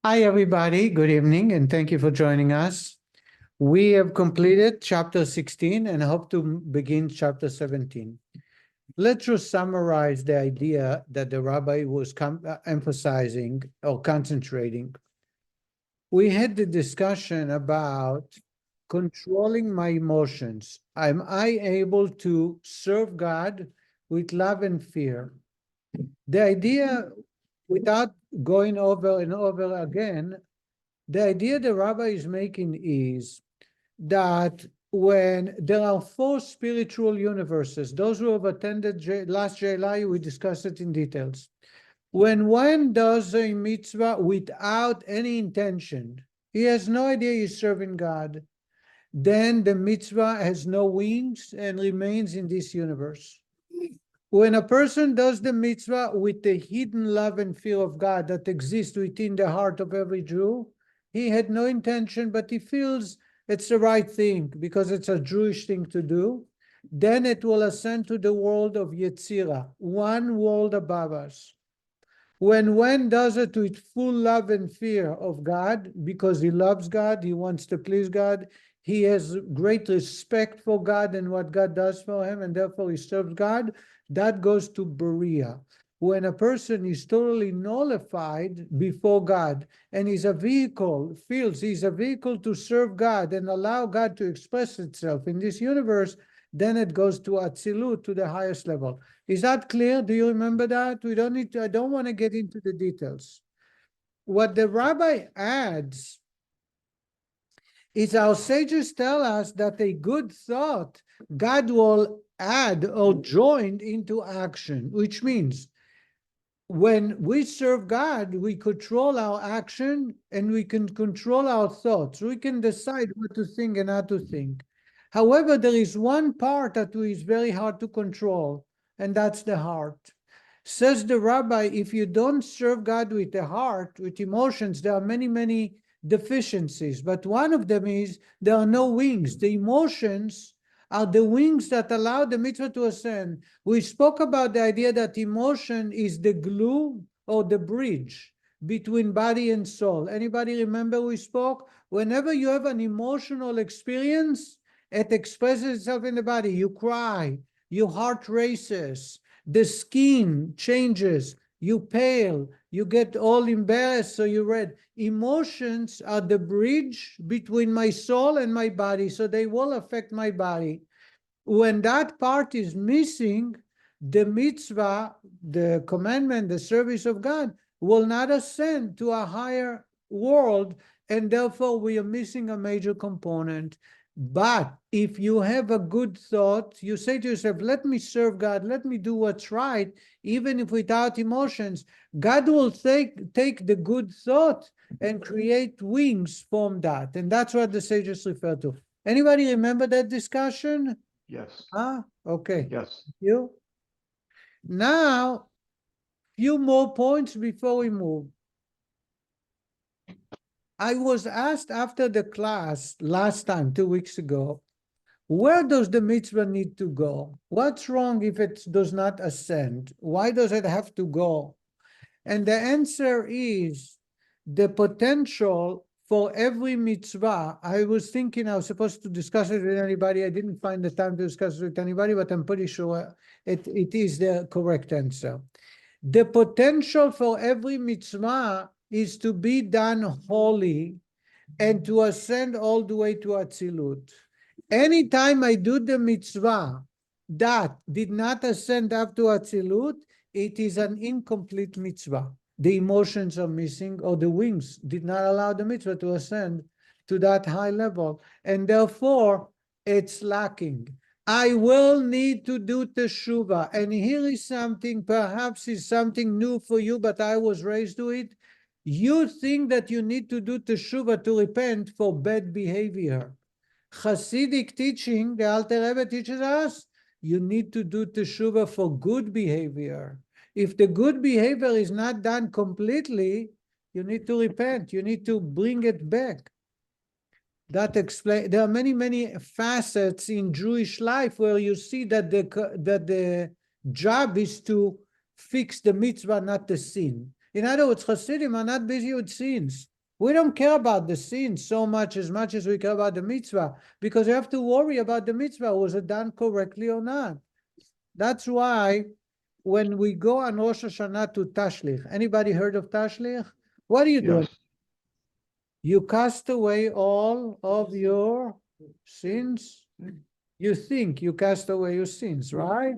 Hi, everybody. Good evening, and thank you for joining us. We have completed chapter 16 and hope to begin chapter 17. Let's just summarize the idea that the rabbi was emphasizing or concentrating. We had the discussion about controlling my emotions. Am I able to serve God with love and fear? The idea, without going over and over again, the idea the rabbi is making is that when there are four spiritual universes, those who have attended last July, we discussed it in details. When one does a mitzvah without any intention, he has no idea he's serving God, then the mitzvah has no wings and remains in this universe. When a person does the mitzvah with the hidden love and fear of God that exists within the heart of every Jew, he had no intention, but he feels it's the right thing because it's a Jewish thing to do, then it will ascend to the world of Yetzirah, one world above us. When one does it with full love and fear of God, because he loves God, he wants to please God, he has great respect for God and what God does for him, and therefore he serves God, that goes to Berea. When a person is totally nullified before God and is a vehicle, feels he's a vehicle to serve God and allow God to express itself in this universe, then it goes to Atzilut, to the highest level. Is that clear? Do you remember that? We don't need to, I don't want to get into the details. What the rabbi adds is our sages tell us that a good thought God will add or join into action, which means when we serve God, we control our action and we can control our thoughts. We can decide what to think and how to think. However, there is one part that is very hard to control, and that's the heart. Says the rabbi, if you don't serve God with the heart, with emotions, there are many, many deficiencies. But one of them is there are no wings. The emotions are the wings that allow the mitzvah to ascend. We spoke about the idea that emotion is the glue or the bridge between body and soul. Anybody remember we spoke? Whenever you have an emotional experience, it expresses itself in the body. You cry, your heart races, the skin changes, you pale, you get all embarrassed, so you red. Emotions are the bridge between my soul and my body, so they will affect my body. When that part is missing, the mitzvah, the commandment, the service of God will not ascend to a higher world, and therefore we are missing a major component. But if you have a good thought, you say to yourself, let me serve God, let me do what's right, even if without emotions, God will take the good thought and create wings from that. And that's what the sages refer to. Anybody remember that discussion? Yes. Okay. Yes. You? Now, few more points before we move. I was asked after the class last time, 2 weeks ago, where does the mitzvah need to go? What's wrong if it does not ascend? Why does it have to go? And the answer is the potential for every mitzvah. I was thinking I was supposed to discuss it with anybody. I didn't find the time to discuss it with anybody, but I'm pretty sure it is the correct answer. The potential for every mitzvah is to be done wholly and to ascend all the way to Atzilut. Anytime I do the mitzvah that did not ascend up to Atzilut, it is an incomplete mitzvah. The emotions are missing, or the wings did not allow the mitzvah to ascend to that high level, and therefore it's lacking. I will need to do teshuvah, and here is something, perhaps is something new for you, but I was raised to it. You think that you need to do teshuvah to repent for bad behavior. Hasidic teaching, the Alter Rebbe teaches us, you need to do teshuvah for good behavior. If the good behavior is not done completely, you need to repent. You need to bring it back. That explains. There are many, many facets in Jewish life where you see that the job is to fix the mitzvah, not the sin. In other words, Hasidim are not busy with sins. We don't care about the sins so much as we care about the mitzvah, because you have to worry about the mitzvah. Was it done correctly or not? That's why when we go on Rosh Hashanah to Tashlich, anybody heard of Tashlich? What do you do? Yes. You cast away all of your sins. You think you cast away your sins, right?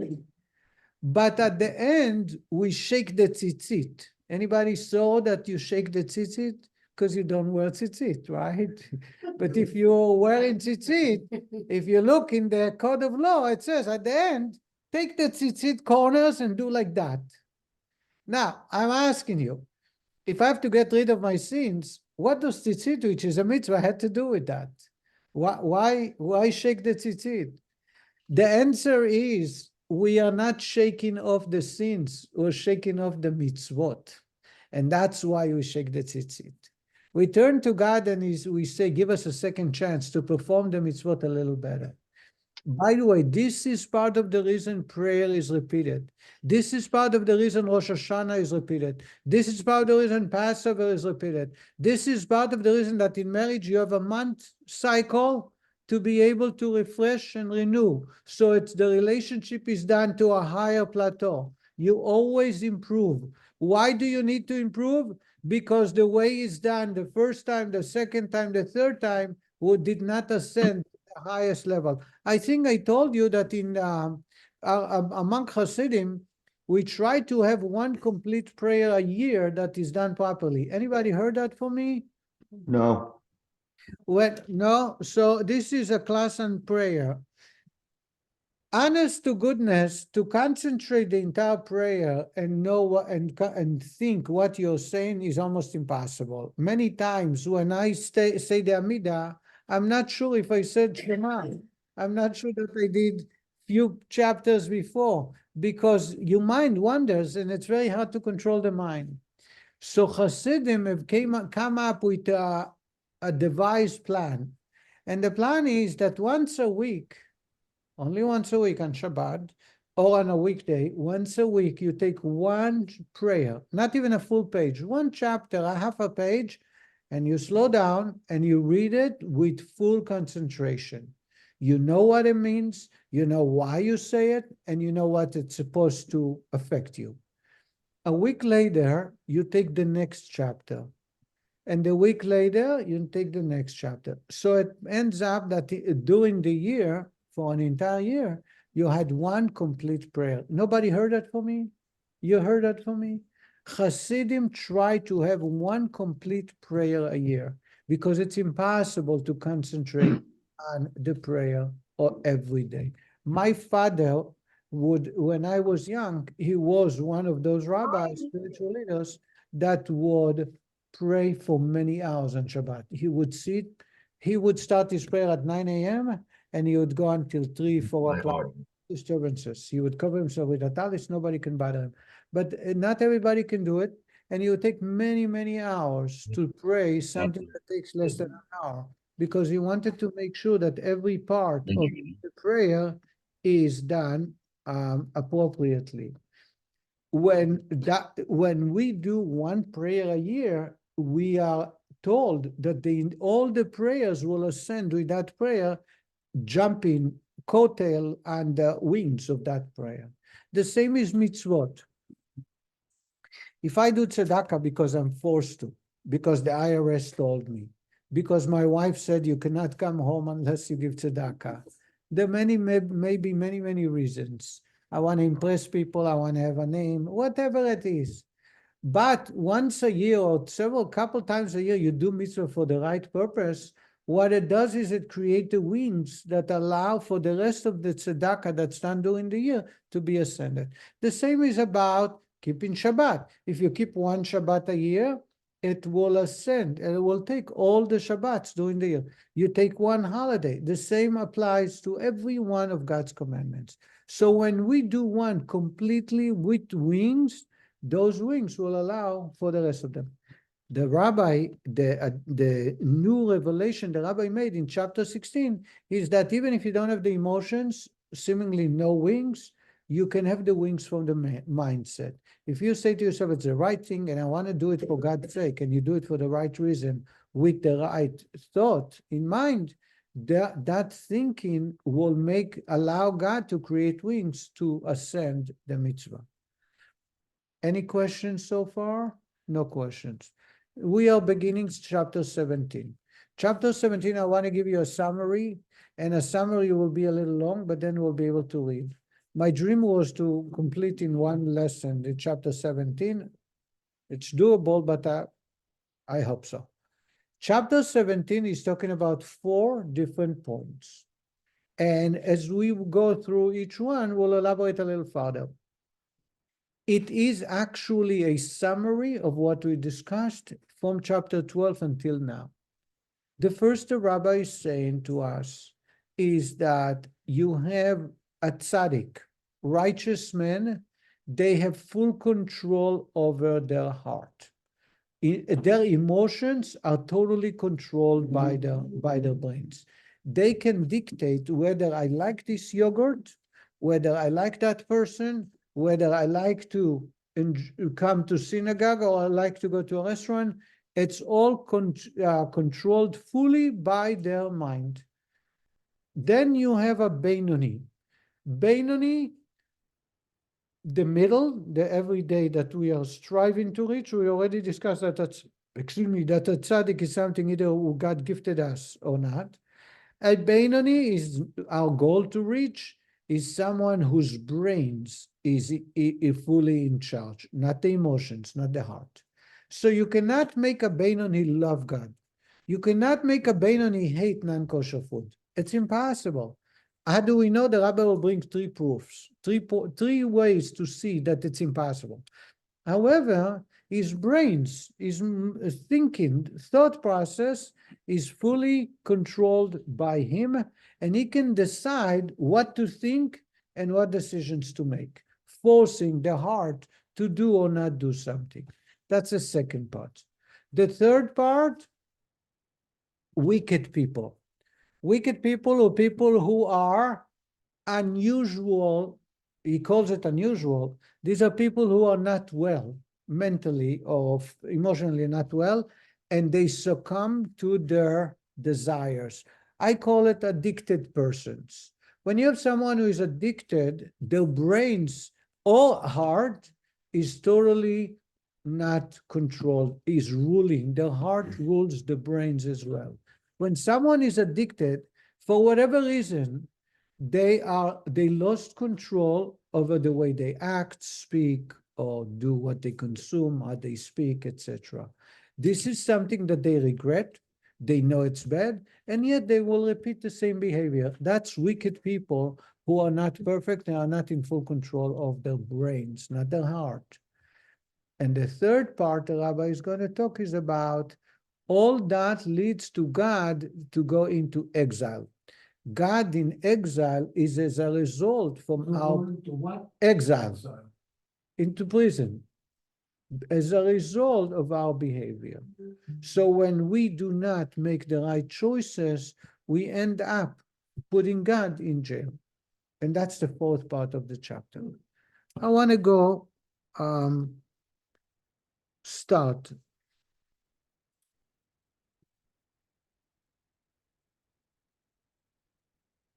But at the end, we shake the tzitzit. Anybody saw that you shake the tzitzit? Because you don't wear tzitzit, right? But if you're wearing tzitzit, if you look in the code of law, it says at the end, take the tzitzit corners and do like that. Now, I'm asking you, if I have to get rid of my sins, what does tzitzit, which is a mitzvah, had to do with that? Why shake the tzitzit? The answer is we are not shaking off the sins, we're shaking off the mitzvot. And that's why we shake the tzitzit. We turn to God and we say, give us a second chance to perform the mitzvot a little better. By the way, this is part of the reason prayer is repeated. This is part of the reason Rosh Hashanah is repeated. This is part of the reason Passover is repeated. This is part of the reason that in marriage you have a month cycle to be able to refresh and renew. So the relationship is done to a higher plateau. You always improve. Why do you need to improve? Because the way it's done the first time, the second time, the third time, who did not ascend to the highest level. I think I told you that in among Hasidim, we try to have one complete prayer a year that is done properly. Anybody heard that from me? No. Well, no. So this is a class on prayer. Honest to goodness, to concentrate the entire prayer and know what, and think what you're saying is almost impossible. Many times when I say the Amidah, I'm not sure if I said Shema. I'm not sure that I did few chapters before, because your mind wanders and it's very hard to control the mind. So Hasidim have come up with a devised plan. And the plan is that once a week, only once a week on Shabbat, or on a weekday, once a week, you take one prayer, not even a full page, one chapter, a half a page, and you slow down and you read it with full concentration. You know what it means, you know why you say it, and you know what it's supposed to affect you. A week later, you take the next chapter. And a week later, you take the next chapter. So it ends up that during the year, for an entire year, you had one complete prayer. Nobody heard that from me? You heard that from me? Hasidim try to have one complete prayer a year because it's impossible to concentrate on the prayer or every day. My father would, when I was young, he was one of those rabbis, spiritual leaders, that would pray for many hours on Shabbat. He would sit, he would start his prayer at 9 a.m. and he would go until 3, 4 o'clock. Disturbances. He would cover himself with a talis, nobody can bother him. But not everybody can do it. And he would take many, many hours to pray something that takes less than an hour, because he wanted to make sure that every part of the prayer is done appropriately. When we do one prayer a year, we are told that all the prayers will ascend with that prayer, jumping coattail on the wings of that prayer. The same is mitzvot. If I do tzedakah because I'm forced to, because the IRS told me, because my wife said you cannot come home unless you give tzedakah, there may be many reasons. I want to impress people, I want to have a name, whatever it is. But once a year or couple times a year, you do mitzvah for the right purpose. What it does is it creates the wings that allow for the rest of the tzedakah that's done during the year to be ascended. The same is about keeping Shabbat. If you keep one Shabbat a year, it will ascend and it will take all the Shabbats during the year. You take one holiday. The same applies to every one of God's commandments. So when we do one completely with wings, those wings will allow for the rest of them. The rabbi, the new revelation the rabbi made in chapter 16 is that even if you don't have the emotions, seemingly no wings, you can have the wings from the mindset. If you say to yourself, it's the right thing and I want to do it for God's sake, and you do it for the right reason with the right thought in mind, that thinking will allow God to create wings to ascend the mitzvah. Any questions so far? No questions. We are beginning chapter 17. Chapter 17, I want to give you a summary, and a summary will be a little long, but then we'll be able to read. My dream was to complete in one lesson in chapter 17. It's doable, but I hope so. Chapter 17 is talking about 4 different points. And as we go through each one, we'll elaborate a little further. It is actually a summary of what we discussed from chapter 12 until now. The first the rabbi is saying to us is that you have a tzaddik, righteous men, they have full control over their heart. Their emotions are totally controlled by their brains. They can dictate whether I like this yogurt, whether I like that person, whether I like to come to synagogue or I like to go to a restaurant. It's all controlled fully by their mind. Then you have a Beinoni. Beinoni, the middle, the everyday that we are striving to reach. We already discussed that that a tzaddik is something either who God gifted us or not. A Beinoni is our goal to reach, is someone whose brains is fully in charge, not the emotions, not the heart. So you cannot make a Beinoni love God. You cannot make a Beinoni hate non-kosher food. It's impossible. How do we know? The rabbi will bring 3 proofs, three ways to see that it's impossible. However, his brains, his thinking, thought process is fully controlled by him, and he can decide what to think and what decisions to make, forcing the heart to do or not do something. That's the second part. The third part, wicked people. Wicked people, or people who are unusual, he calls it unusual. These are people who are not well mentally or emotionally not well, and they succumb to their desires. I call it addicted persons. When you have someone who is addicted, their brains or heart is totally not controlled, is ruling. The heart rules the brains as well. When someone is addicted, for whatever reason, they lost control over the way they act, speak, or do what they consume, how they speak, etc. This is something that they regret. They know it's bad, and yet they will repeat the same behavior. That's wicked people who are not perfect and are not in full control of their brains, not their heart. And the third part the rabbi is going to talk is about all that leads to God to go into exile. God in exile is as a result from our exile into prison, as a result of our behavior. So when we do not make the right choices, we end up putting God in jail. And that's the 4th part of the chapter. I want to go start.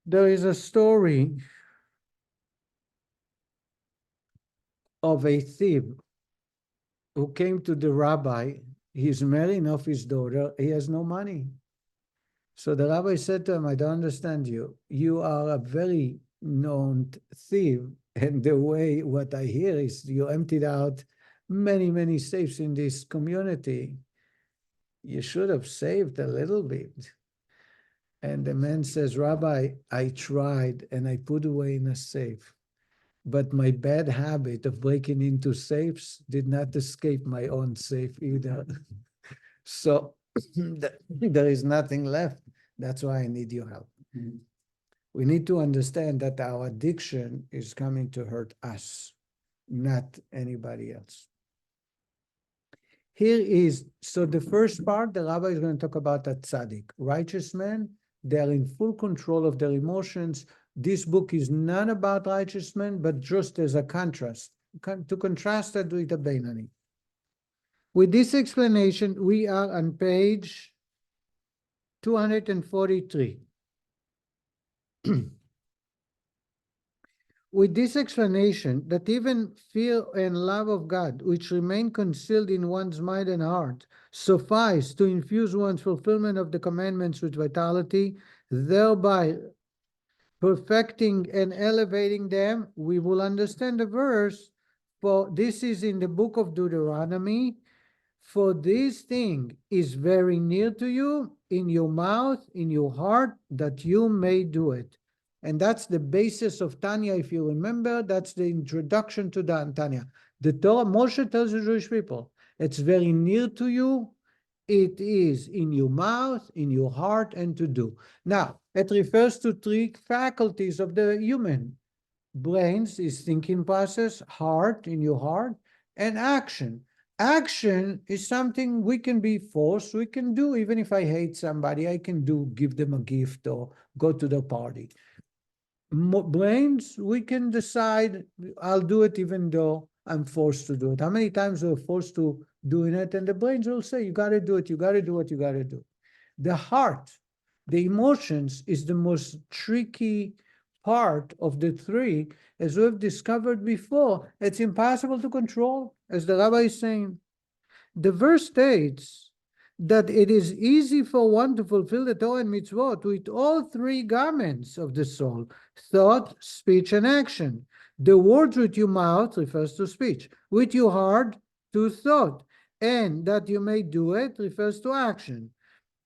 There is a story of a thief who came to the rabbi. He's marrying off his daughter. He has no money. So the rabbi said to him, I don't understand you. You are a very known thief. And the way what I hear is you emptied out many, many safes in this community. You should have saved a little bit. And the man says, Rabbi, I tried and I put away in a safe. But my bad habit of breaking into safes did not escape my own safe either. So there is nothing left. That's why I need your help. Mm-hmm. We need to understand that our addiction is coming to hurt us, not anybody else. Here is, so the first part, the rabbi is going to talk about a tzaddik, righteous man. They are in full control of their emotions. This book is not about righteousness, but just as a contrast, to contrast it with the Beinani. With this explanation, we are on page 243. With this explanation, that even fear and love of God, which remain concealed in one's mind and heart, suffice to infuse one's fulfillment of the commandments with vitality, thereby perfecting and elevating them, we will understand the verse, for this is in the book of Deuteronomy, for this thing is very near to you, in your mouth, in your heart, that you may do it. And that's the basis of Tanya, if you remember. That's the introduction to the Tanya. The Torah, Moshe tells the Jewish people, it's very near to you, it is in your mouth, in your heart, and to do. Now, it refers to three faculties of the human. Brains is thinking process, heart, in your heart, and action. Action is something we can be forced, we can do. Even if I hate somebody, I can do, give them a gift or go to the party. Brains, we can decide, I'll do it even though I'm forced to do it. How many times we're forced to doing it, and the brains will say, you got to do it, you got to do what you got to do. The heart, the emotions, is the most tricky part of the three. As we've discovered before, it's impossible to control, as the rabbi is saying. The verse states that it is easy for one to fulfill the Torah and mitzvot with all three garments of the soul: thought, speech, and action. The words with your mouth refers to speech, with your heart to thought, and that you may do it refers to action.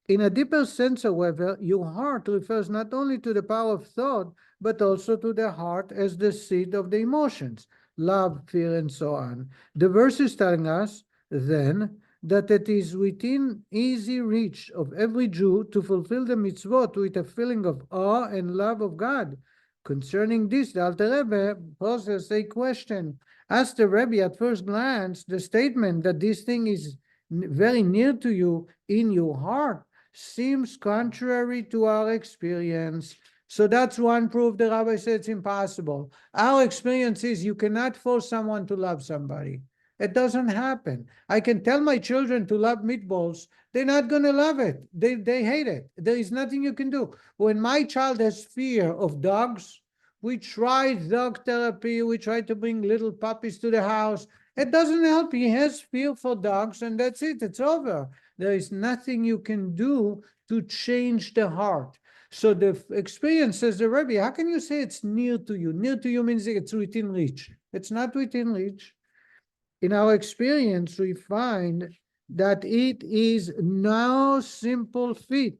In a deeper sense, however, your heart refers not only to the power of thought, but also to the heart as the seat of the emotions, love, fear, and so on. The verse is telling us, then, that it is within easy reach of every Jew to fulfill the mitzvot with a feeling of awe and love of God. Concerning this, the Alter Rebbe poses a question. Ask the Rebbe at first glance, the statement that this thing is very near to you in your heart seems contrary to our experience. So that's one proof the rabbi said it's impossible. Our experience is you cannot force someone to love somebody. It doesn't happen. I can tell my children to love meatballs. They're not going to love it. They hate it. There is nothing you can do. When my child has fear of dogs, we try dog therapy. We try to bring little puppies to the house. It doesn't help. He has fear for dogs, and that's it. It's over. There is nothing you can do to change the heart. So the experience, says the Rebbe, how can you say it's near to you? Near to you means it's within reach. It's not within reach. In our experience, we find that it is no simple feat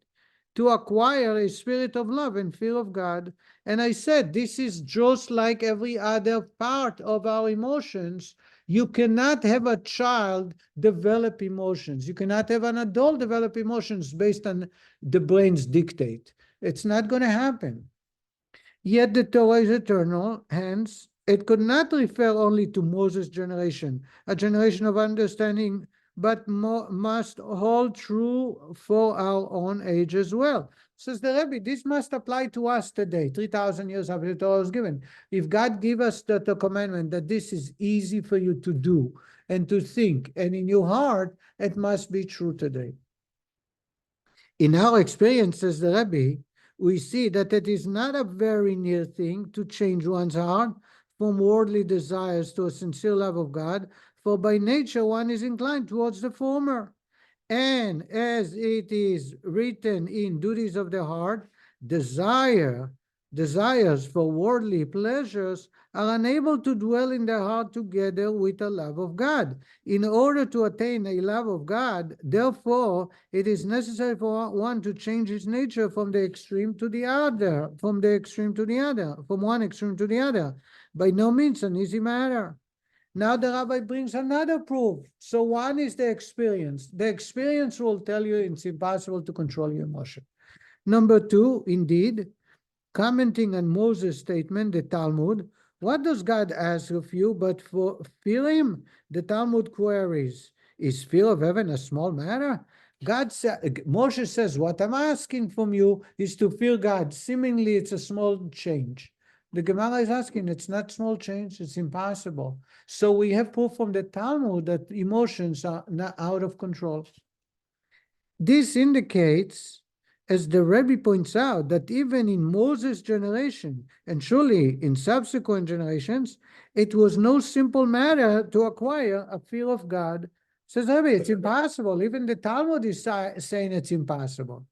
to acquire a spirit of love and fear of God. And I said, this is just like every other part of our emotions. You cannot have a child develop emotions. You cannot have an adult develop emotions based on the brain's dictate. It's not going to happen. Yet the Torah is eternal, hence it could not refer only to Moses' generation, a generation of understanding, but must hold true for our own age as well. Says the Rebbe, this must apply to us today, 3,000 years after the Torah was given. If God gave us the commandment that this is easy for you to do and to think, and in your heart, it must be true today. In our experience, says the Rebbe, we see that it is not a very near thing to change one's heart from worldly desires to a sincere love of God, for by nature one is inclined towards the former. And as it is written in Duties of the Heart, desires for worldly pleasures are unable to dwell in the heart together with a love of God. In order to attain a love of God, therefore, it is necessary for one to change his nature from the extreme to the other, from one extreme to the other. By no means an easy matter. Now the rabbi brings another proof. So one is the experience. The experience will tell you it's impossible to control your emotion. Number two, indeed, commenting on Moses' statement, the Talmud, what does God ask of you but for fear him? The Talmud queries, is fear of heaven a small matter? Moshe says, what I'm asking from you is to fear God. Seemingly, it's a small change. The Gemara is asking, it's not small change, it's impossible. So we have proof from the Talmud that emotions are not out of control. This indicates, as the Rebbe points out, that even in Moses' generation, and surely in subsequent generations, it was no simple matter to acquire a fear of God. Says Rebbe, it's impossible. Even the Talmud is saying it's impossible.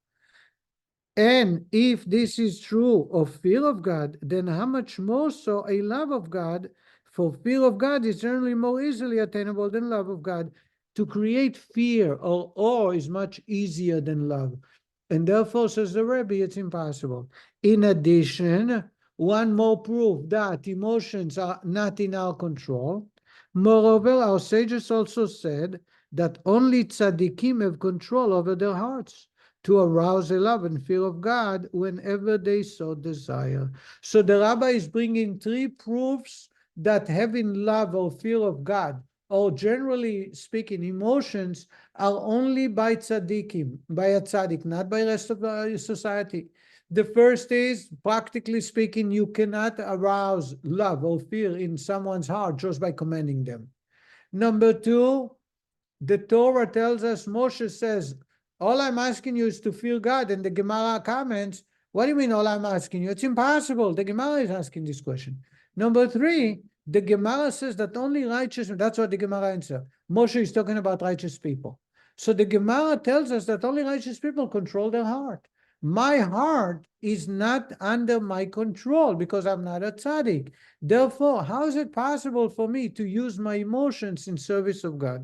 And if this is true of fear of God, then how much more so a love of God? For fear of God is generally more easily attainable than love of God. To create fear or awe is much easier than love. And therefore, says the Rebbe, it's impossible. In addition, one more proof that emotions are not in our control. Moreover, our sages also said that only tzaddikim have control over their hearts to arouse a love and fear of God whenever they so desire. So the Rabbi is bringing three proofs that having love or fear of God, or generally speaking, emotions, are only by tzaddikim, by a tzaddik, not by the rest of the society. The first is, practically speaking, you cannot arouse love or fear in someone's heart just by commanding them. Number two, the Torah tells us, Moshe says, all I'm asking you is to fear God. And the Gemara comments, what do you mean all I'm asking you? It's impossible. The Gemara is asking this question. Number three, the Gemara says that only righteous, that's what the Gemara answers. Moshe is talking about righteous people. So the Gemara tells us that only righteous people control their heart. My heart is not under my control because I'm not a tzaddik. Therefore, how is it possible for me to use my emotions in service of God?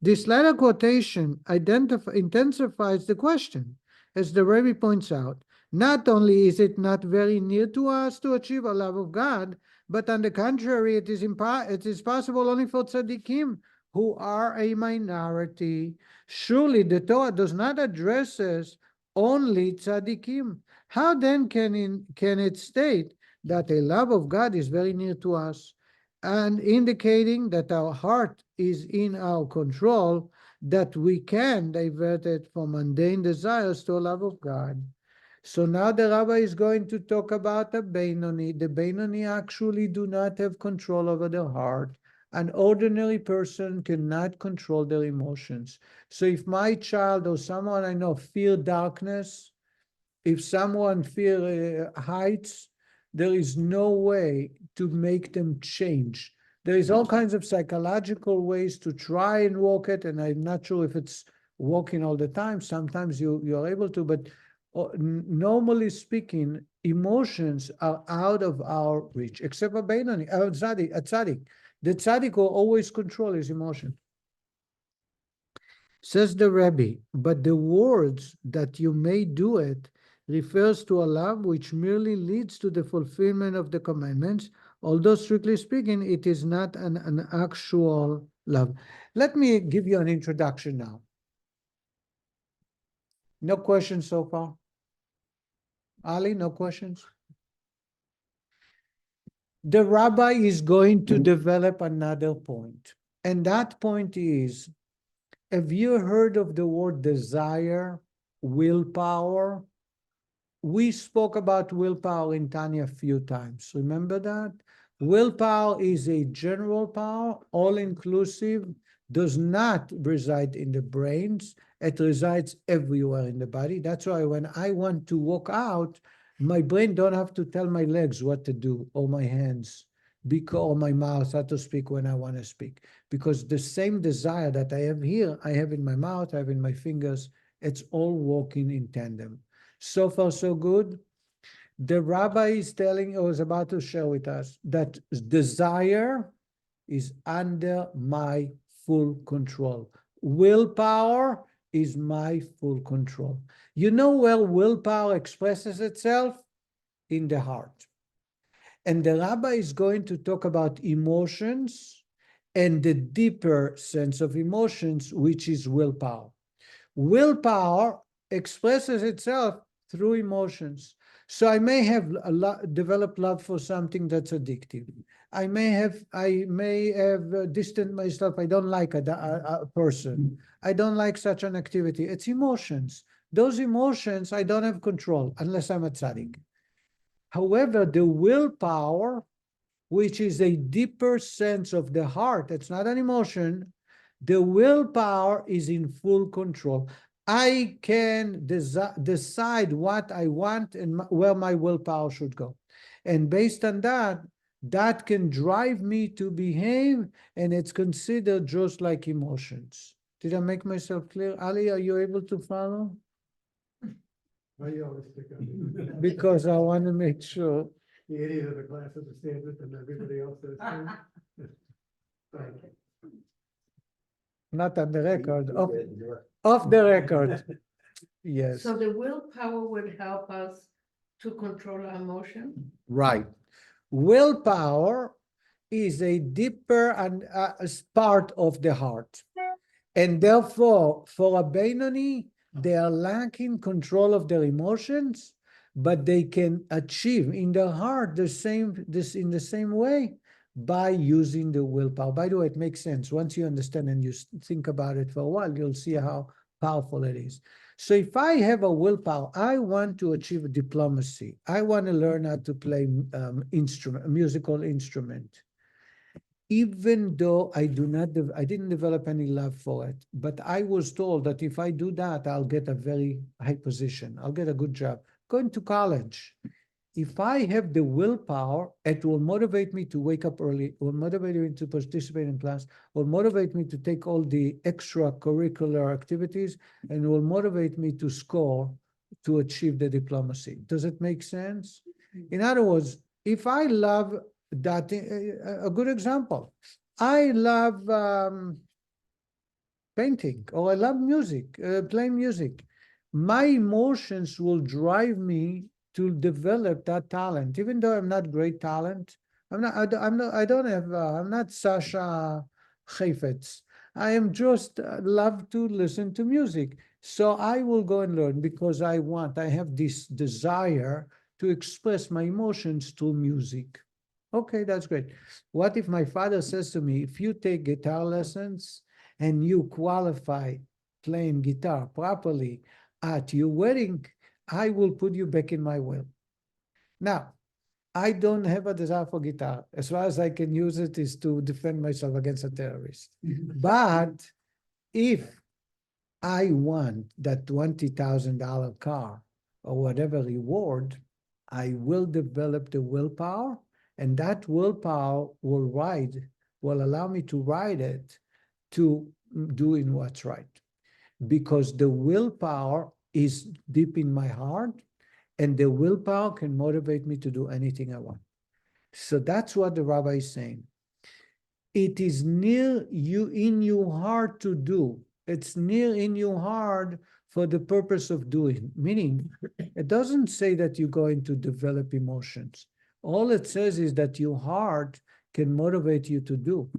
This latter quotation intensifies the question. As the Rebbe points out, not only is it not very near to us to achieve a love of God, but on the contrary, it is possible only for tzaddikim, who are a minority. Surely the Torah does not address us only tzaddikim. How then can it state that a love of God is very near to us? And indicating that our heart is in our control, that we can divert it from mundane desires to a love of God. So now the Rabbi is going to talk about the Beinoni. The Beinoni actually do not have control over their heart. An ordinary person cannot control their emotions. So if my child or someone I know fear darkness, if someone fear heights, there is no way to make them change. There is all kinds of psychological ways to try and walk it, and I'm not sure if it's walking all the time. Sometimes you're able to, but normally speaking, emotions are out of our reach, except a Beinoni, a tzaddik. The tzaddik will always control his emotion. Says the Rebbe, but the words that you may do it refers to a love which merely leads to the fulfillment of the commandments, although strictly speaking, it is not an actual love. Let me give you an introduction now. No questions so far? Ali, no questions? The Rabbi is going to develop another point, and that point is, have you heard of the word desire, willpower? We spoke about willpower in Tanya a few times. Remember that? Willpower is a general power, all-inclusive, does not reside in the brains. It resides everywhere in the body. That's why when I want to walk out, my brain don't have to tell my legs what to do, or my hands, or my mouth how to speak when I want to speak. Because the same desire that I have here, I have in my mouth, I have in my fingers. It's all working in tandem. So far, so good. The Rabbi is telling, or is about to share with us, that desire is under my full control. Willpower is my full control. You know where willpower expresses itself? In the heart. And the Rabbi is going to talk about emotions and the deeper sense of emotions, which is willpower. Willpower expresses itself through emotions. So I may have developed love for something that's addictive. I may have distanced myself. I don't like a person. I don't like such an activity. It's emotions. Those emotions, I don't have control unless I'm a tzaddik. However, the willpower, which is a deeper sense of the heart, it's not an emotion, the willpower is in full control. I can decide what I want and where my willpower should go. And based on that, that can drive me to behave, and it's considered just like emotions. Did I make myself clear? Ali, are you able to follow? Why you always pick on me? Because I want to make sure. The idiot of the class understands it and everybody else does too. Right. Not on the record, off the record. Yes, So the willpower would help us to control our emotion? right. Willpower is a deeper and part of the heart. And therefore, for a Benoni, they are lacking control of their emotions, but they can achieve in their heart in the same way by using the willpower. By the way, it makes sense. Once you understand and you think about it for a while, you'll see how powerful it is. So if I have a willpower, I want to achieve diplomacy. I want to learn how to play a musical instrument. Even though I didn't develop any love for it, but I was told that if I do that, I'll get a very high position. I'll get a good job. Going to college. If I have the willpower, it will motivate me to wake up early, will motivate me to participate in class, will motivate me to take all the extracurricular activities, and will motivate me to score to achieve the diplomacy. Does it make sense? In other words, if I love that, a good example, I love painting, or I love music, playing music. My emotions will drive me to develop that talent, even though I'm not great talent. I'm not Sasha Heifetz. I am just love to listen to music. So I will go and learn because I have this desire to express my emotions through music. Okay, that's great. What if my father says to me, if you take guitar lessons and you qualify playing guitar properly at your wedding, I will put you back in my will. Now, I don't have a desire for guitar. As far as I can use it is to defend myself against a terrorist. But if I want that $20,000 car or whatever reward, I will develop the willpower, and that willpower will allow me to ride it to doing what's right. Because the willpower is deep in my heart, and the willpower can motivate me to do anything I want. So that's what the rabbi is saying. It is near you, in your heart to do. It's near in your heart for the purpose of doing. Meaning, it doesn't say that you're going to develop emotions. All it says is that your heart can motivate you to do.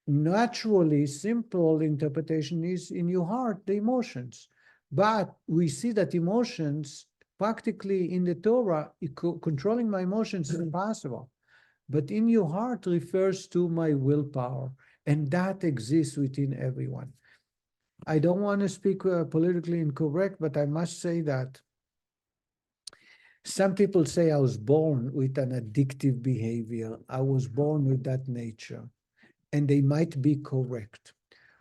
Naturally, simple interpretation is in your heart, the emotions. But we see that emotions, practically in the Torah, controlling my emotions is impossible. But in your heart refers to my willpower, and that exists within everyone. I don't want to speak politically incorrect, but I must say that some people say I was born with an addictive behavior. I was born with that nature, and they might be correct.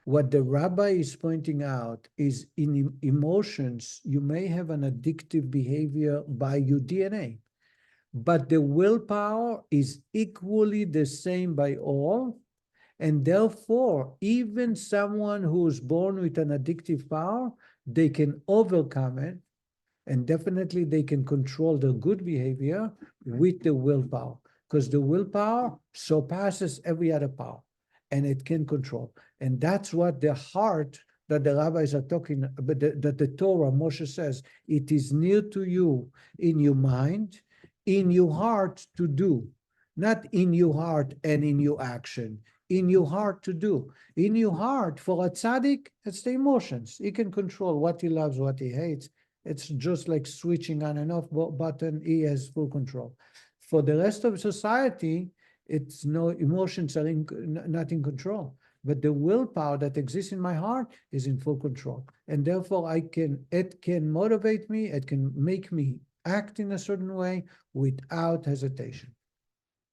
What the rabbi is pointing out is in emotions, you may have an addictive behavior by your DNA, but the willpower is equally the same by all. And therefore, even someone who is born with an addictive power, they can overcome it. And definitely they can control their good behavior with the willpower, because the willpower surpasses every other power, and it can control. And that's what the heart that the rabbis are talking about, that the Torah, Moshe says, it is near to you in your mind, in your heart to do, not in your heart and in your action, in your heart to do. In your heart, for a tzaddik, it's the emotions. He can control what he loves, what he hates. It's just like switching on and off button. He has full control. For the rest of society, it's no emotions are not in control. But the willpower that exists in my heart is in full control. And therefore it can motivate me, it can make me act in a certain way without hesitation.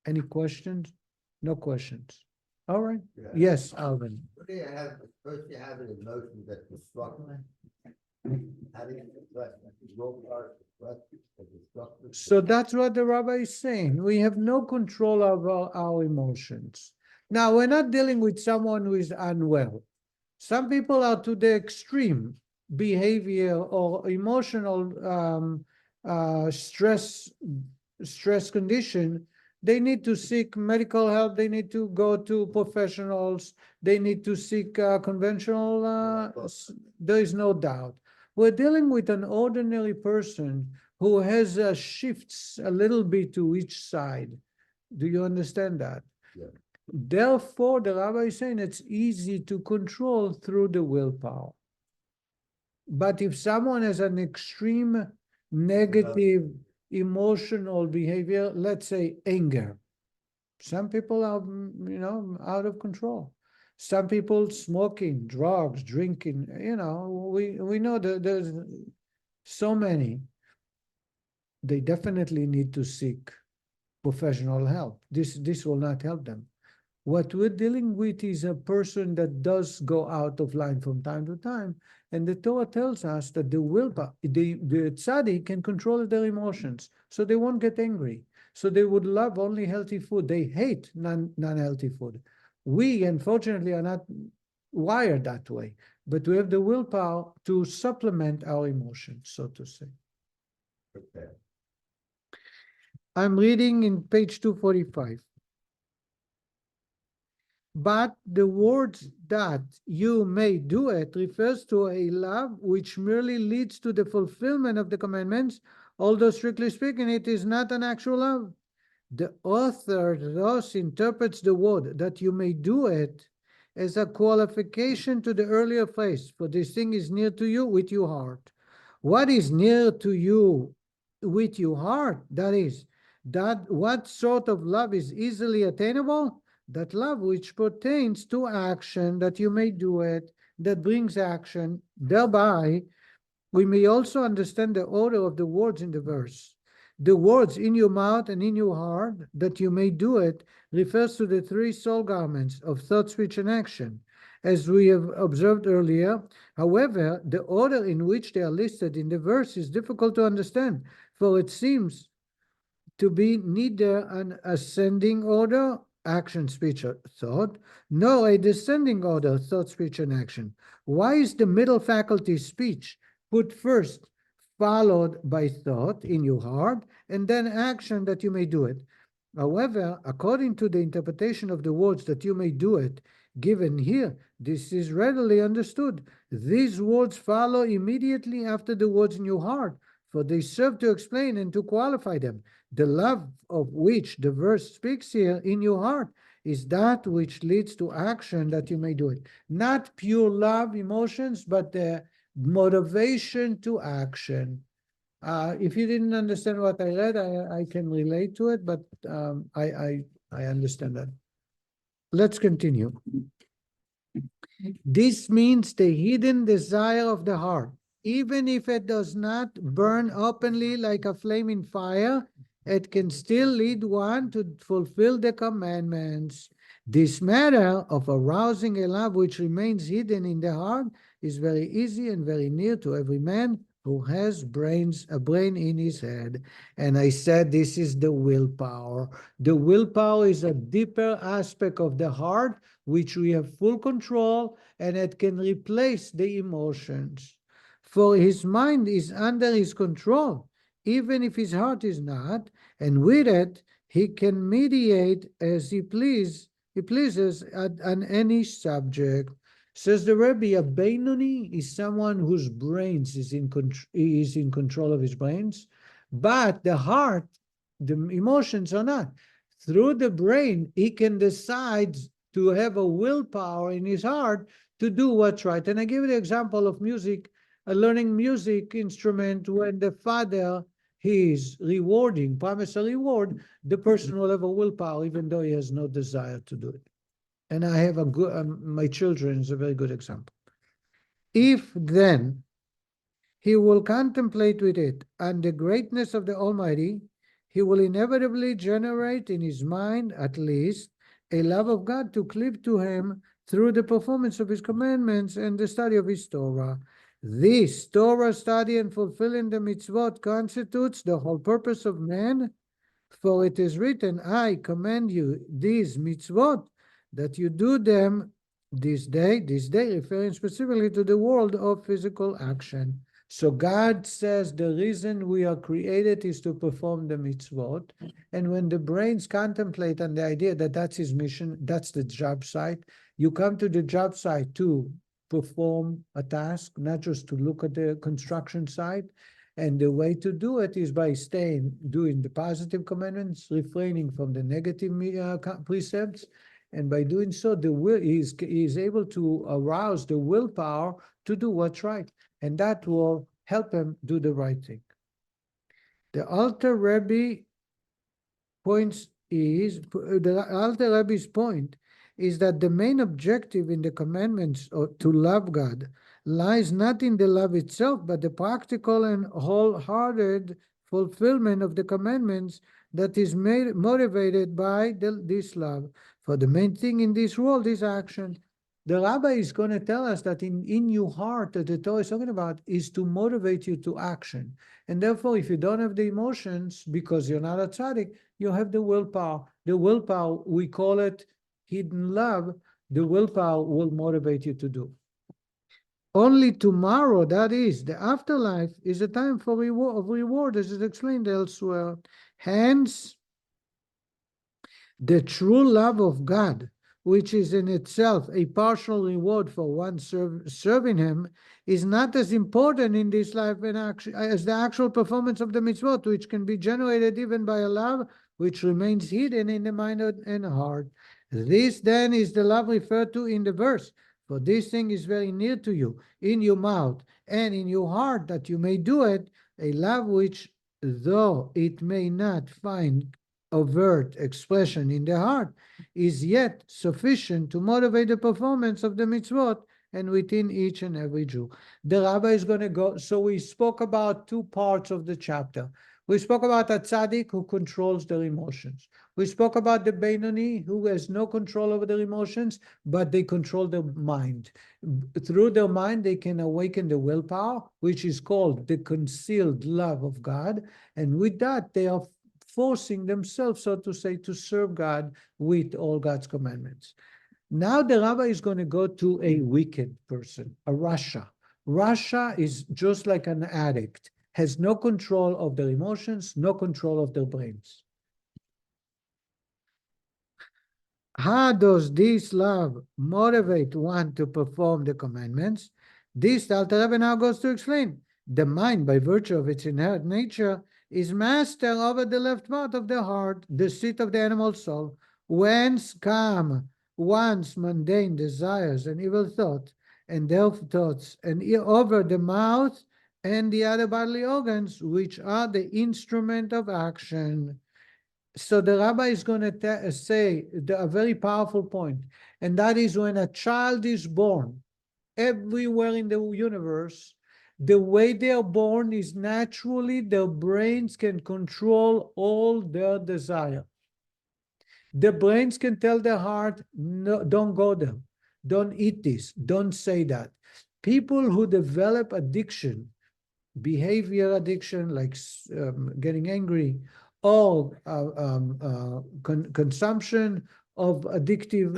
Any questions? No questions. All right. Yeah. Yes, Alvin. What do you have, first you have an emotion that's destructive. How do you express that? Willpower is destructive, is destructive. So that's what the rabbi is saying. We have no control over our emotions. Now, we're not dealing with someone who is unwell. Some people are to the extreme behavior or emotional stress condition. They need to seek medical help. They need to go to professionals. They need to seek conventional. There is no doubt. We're dealing with an ordinary person who has shifts a little bit to each side. Do you understand that? Yeah. Therefore, the rabbi is saying it's easy to control through the willpower. But if someone has an extreme negative emotional behavior, let's say anger, some people are, out of control. Some people smoking, drugs, drinking, we know that there's so many. They definitely need to seek professional help. This will not help them. What we're dealing with is a person that does go out of line from time to time. And the Torah tells us that the willpower, the tzaddik can control their emotions. So they won't get angry. So they would love only healthy food. They hate non-healthy food. We, unfortunately, are not wired that way. But we have the willpower to supplement our emotions, so to say. Okay. I'm reading in page 245. But the words that you may do it refers to a love which merely leads to the fulfillment of the commandments, although strictly speaking, it is not an actual love. The author thus interprets the word that you may do it as a qualification to the earlier phrase, for this thing is near to you with your heart. What is near to you with your heart? That is, that what sort of love is easily attainable? That love which pertains to action, that you may do it, that brings action. Thereby, we may also understand the order of the words in the verse. The words in your mouth and in your heart, that you may do it, refers to the three soul garments of thought, speech, and action. As we have observed earlier, however, the order in which they are listed in the verse is difficult to understand, for it seems to be neither an ascending order, action, speech, or thought, nor a descending order, thought, speech, and action. Why is the middle faculty, speech, put first, followed by thought in your heart, and then action that you may do it? However, according to the interpretation of the words that you may do it, given here, this is readily understood. These words follow immediately after the words in your heart, for they serve to explain and to qualify them. The love of which the verse speaks here in your heart is that which leads to action that you may do it. Not pure love emotions, but the motivation to action. If you didn't understand what I read, I can relate to it, but I understand that. Let's continue. This means the hidden desire of the heart. Even if it does not burn openly like a flaming fire, it can still lead one to fulfill the commandments. This matter of arousing a love which remains hidden in the heart is very easy and very near to every man who has a brain in his head. And I said this is the willpower. The willpower is a deeper aspect of the heart, which we have full control, and it can replace the emotions. For his mind is under his control, even if his heart is not, and with it, he can mediate as he pleases on any subject. Says the Rebbe, a Beinoni is someone whose brains is in control of his brains, but the heart, the emotions are not. Through the brain, he can decide to have a willpower in his heart to do what's right. And I give you the example of music. learning music instrument, when the father is rewarding, promise a reward, the person will have a willpower, even though he has no desire to do it. And I have a good, my children is a very good example. If then he will contemplate with it on the greatness of the Almighty, he will inevitably generate in his mind, at least, a love of God to cleave to him through the performance of his commandments and the study of his Torah. This Torah study and fulfilling the mitzvot constitutes the whole purpose of man, for it is written, I command you these mitzvot, that you do them this day, referring specifically to the world of physical action. So God says the reason we are created is to perform the mitzvot. And when the brains contemplate on the idea that that's his mission, that's the job site, you come to the job site to perform a task, not just to look at the construction site. And the way to do it is by doing the positive commandments, refraining from the negative precepts. And by doing so, the will is able to arouse the willpower to do what's right. And that will help him do the right thing. The Alter Rebbe's point is that the main objective in the commandments to love God lies not in the love itself, but the practical and wholehearted fulfillment of the commandments that is motivated by this love. For the main thing in this world is action. The rabbi is going to tell us that in your heart, that the Torah is talking about, is to motivate you to action. And therefore, if you don't have the emotions, because you're not a tzaddik, you have the willpower. The willpower, we call it hidden love. The willpower will motivate you to do. Only tomorrow, that is, the afterlife, is a time for reward, as is explained elsewhere. Hence, the true love of God, which is in itself a partial reward for one serving him, is not as important in this life as the actual performance of the mitzvot, which can be generated even by a love which remains hidden in the mind and heart. This then is the love referred to in the verse. For this thing is very near to you, in your mouth and in your heart, that you may do it, a love which, though it may not find overt expression in the heart, is yet sufficient to motivate the performance of the mitzvot and within each and every Jew. The rabbi is going to go, so we spoke about two parts of the chapter. We spoke about a tzaddik who controls their emotions. We spoke about the Beinoni who has no control over their emotions, but they control their mind. Through their mind, they can awaken the willpower, which is called the concealed love of God. And with that, they are forcing themselves, so to say, to serve God with all God's commandments. Now the rabbi is going to go to a wicked person, a rasha. Rasha is just like an addict, has no control of their emotions, no control of their brains. How does this love motivate one to perform the commandments? This the Alter Rebbe now goes to explain. The mind, by virtue of its inherent nature, is master over the left part of the heart, the seat of the animal soul, whence come one's mundane desires and evil thoughts, and their thoughts, and over the mouth and the other bodily organs, which are the instrument of action. So the rabbi is going to say a very powerful point, and that is when a child is born, everywhere in the universe, the way they are born is naturally their brains can control all their desire. The brains can tell the heart, no, don't go there, don't eat this, don't say that. People who develop addiction, behavior addiction, like getting angry, or consumption of addictive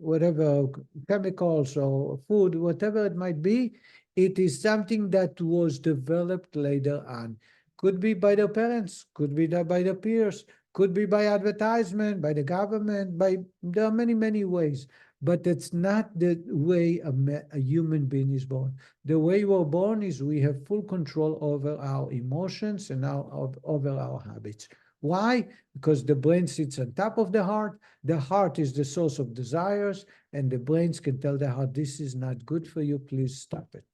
whatever chemicals or food, whatever it might be, it is something that was developed later on. Could be by their parents, could be by their peers, could be by advertisement, by the government, there are many, many ways. But it's not the way a human being is born. The way we're born is we have full control over our emotions and over our habits. Why? Because the brain sits on top of the heart. The heart is the source of desires, and the brains can tell the heart, this is not good for you, please stop it.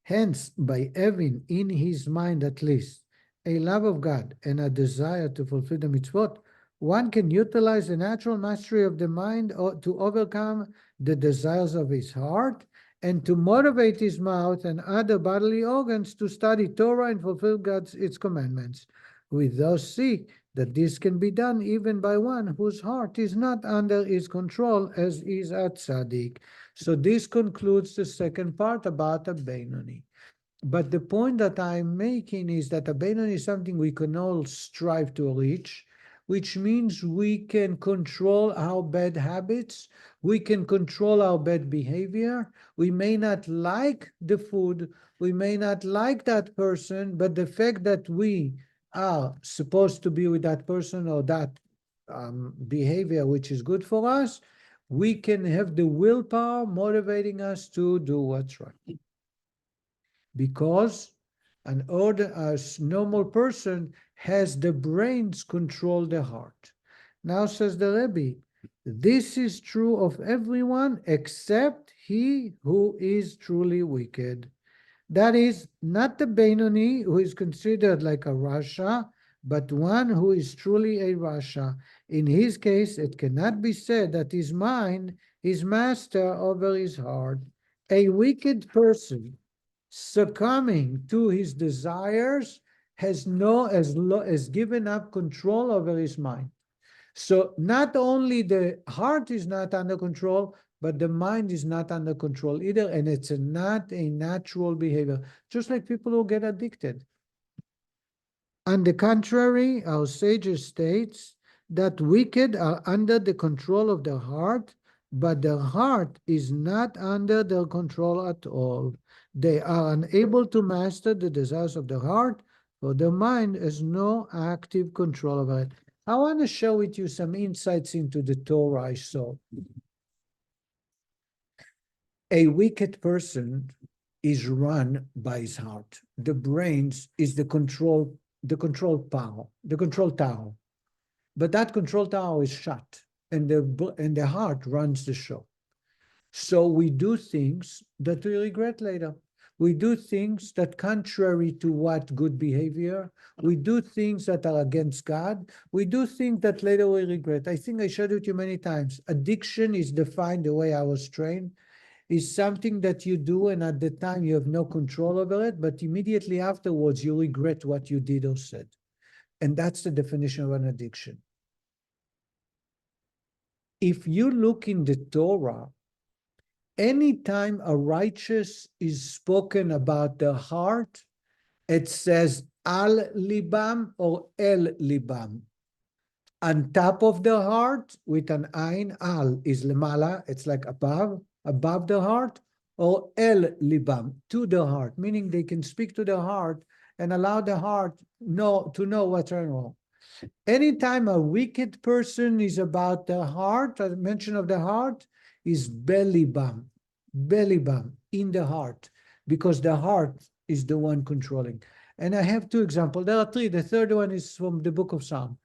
Hence, by having in his mind at least a love of God and a desire to fulfill the mitzvot, one can utilize the natural mastery of the mind to overcome the desires of his heart and to motivate his mouth and other bodily organs to study Torah and fulfill its commandments. We thus see that this can be done even by one whose heart is not under his control, as is a tzaddik. So this concludes the second part about a Beinoni. But the point that I'm making is that a Beinoni is something we can all strive to reach, which means we can control our bad habits, we can control our bad behavior. We may not like the food, we may not like that person, but the fact that we are supposed to be with that person or that behavior which is good for us, we can have the willpower motivating us to do what's right. Because a normal person has the brains control the heart. Now says the Rebbe, this is true of everyone except he who is truly wicked. That is, not the Beinoni who is considered like a Rasha, but one who is truly a Rasha. In his case, it cannot be said that his mind is master over his heart. A wicked person succumbing to his desires has given up control over his mind. So not only the heart is not under control, but the mind is not under control either, and it's not a natural behavior, just like people who get addicted. On the contrary, our sages states that wicked are under the control of the heart, but the heart is not under their control at all. They are unable to master the desires of the heart, for the mind has no active control over it. I want to share with you some insights into the Torah I saw. A wicked person is run by his heart. The brains is the control tower. But that control tower is shut, and the heart runs the show. So we do things that we regret later. We do things that contrary to what good behavior. We do things that are against God. We do things that later we regret. I think I shared with you many times. Addiction is defined the way I was trained. Is something that you do, and at the time you have no control over it, but immediately afterwards you regret what you did or said. And that's the definition of an addiction. If you look in the Torah, anytime a righteous is spoken about the heart, it says al libam or el libam. On top of the heart, with an ayin, al is lemala, it's like above the heart, or el libam, to the heart, meaning they can speak to the heart and allow the heart to know what's right and wrong. Anytime a wicked person is about the heart, a mention of the heart is belibam, in the heart, because the heart is the one controlling. And I have two examples. There are three. The third one is from the book of Psalm.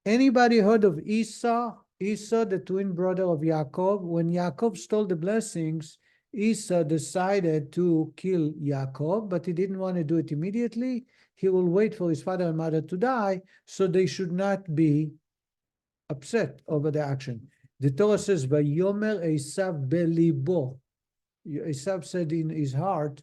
Anybody heard of Esau? Esau, the twin brother of Yaakov. When Yaakov stole the blessings, Esau decided to kill Yaakov, but he didn't want to do it immediately. He will wait for his father and mother to die, so they should not be upset over the action. The Torah says, "Vayomer Esav belibo." Esav said in his heart,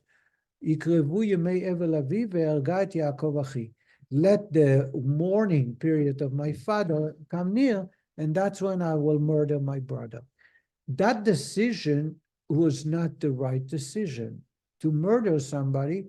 "Ikrevu yemei evel avi ve'erga et Yaakov achi." Let the mourning period of my father come near, and that's when I will murder my brother. That decision was not the right decision. To murder somebody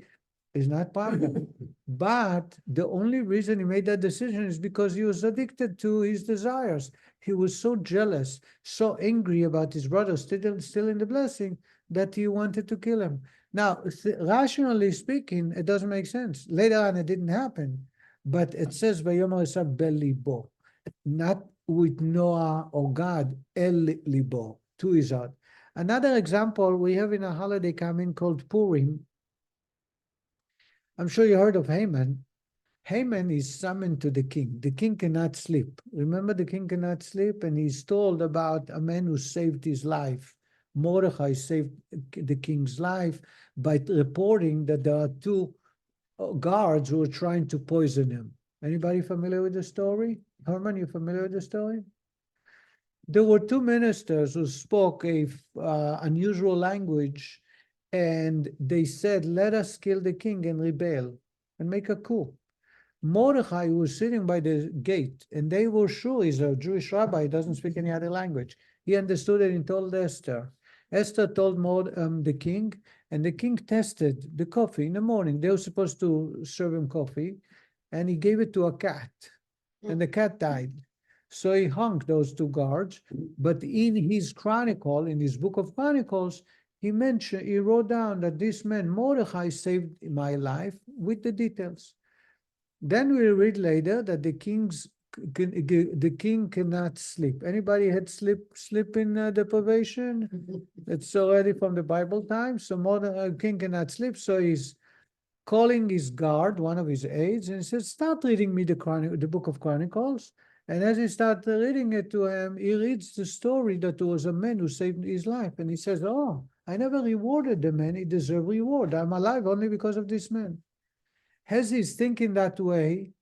is not possible. But the only reason he made that decision is because he was addicted to his desires. He was so jealous, so angry about his brother still in the blessing, that he wanted to kill him. Now, rationally speaking, it doesn't make sense. Later on, it didn't happen. But it says, "Vayomer Esav belibo," not with Noah or God, el libo, to his heart. Another example we have in a holiday coming called Purim. I'm sure you heard of Haman. Haman is summoned to the king. The king cannot sleep. Remember, the king cannot sleep, and he's told about a man who saved his life, Mordechai saved the king's life by reporting that there are two guards who were trying to poison him. Anybody familiar with the story? Herman, you familiar with the story? There were two ministers who spoke a unusual language, and they said, let us kill the king and rebel and make a coup. Mordechai was sitting by the gate, and they were sure he's a Jewish rabbi, he doesn't speak any other language. He understood it and told Esther. Esther told the king, and the king tested the coffee in the morning. They were supposed to serve him coffee, and he gave it to a cat, and the cat died. So he hung those two guards, but in his chronicle, in his book of Chronicles, he wrote down that this man, Mordechai, saved my life with the details. Then we read later that the king cannot sleep. Anybody had sleep in deprivation? It's already from the Bible times. So Mordechai, king cannot sleep, so he's calling his guard, one of his aides, and he says, start reading me the book of Chronicles. And as he started reading it to him, he reads the story that there was a man who saved his life. And he says, oh, I never rewarded the man. He deserved reward. I'm alive only because of this man. As he's thinking that way,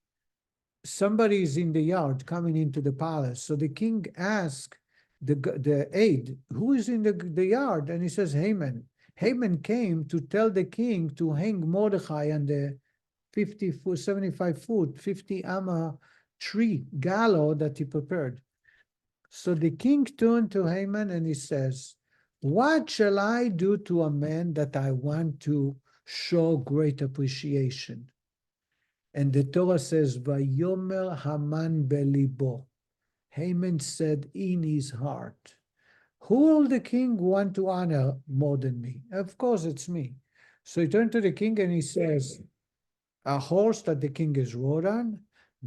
somebody is in the yard coming into the palace. So the king asks the aide, who is in the yard? And he says, Haman. Haman came to tell the king to hang Mordechai on the 75-foot, 50-amma tree gallows that he prepared. So the king turned to Haman and he says, what shall I do to a man that I want to show great appreciation? And the Torah says, Vayomer Haman belibo. Haman said in his heart, who will the king want to honor more than me? Of course, it's me. So he turned to the king and he says, a horse that the king is rode on,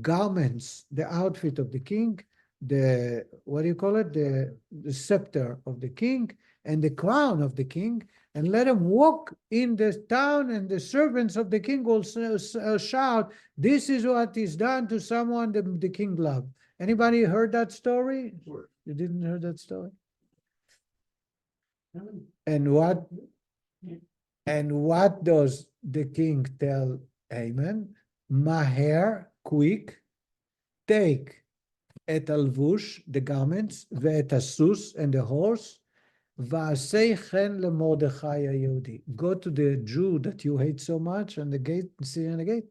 garments, the outfit of the king, the, what do you call it? The scepter of the king, and the crown of the king, and let him walk in the town, and the servants of the king will shout, this is what is done to someone the king loved. Anybody heard that story? Sure. You didn't hear that story? And what does the king tell Haman? Maher, quick, take et alvush, the garments, ve'et asus, and the horse, va'asei chen leMordechai HaYehudi. Go to the Jew that you hate so much on the gate, sit on the gate.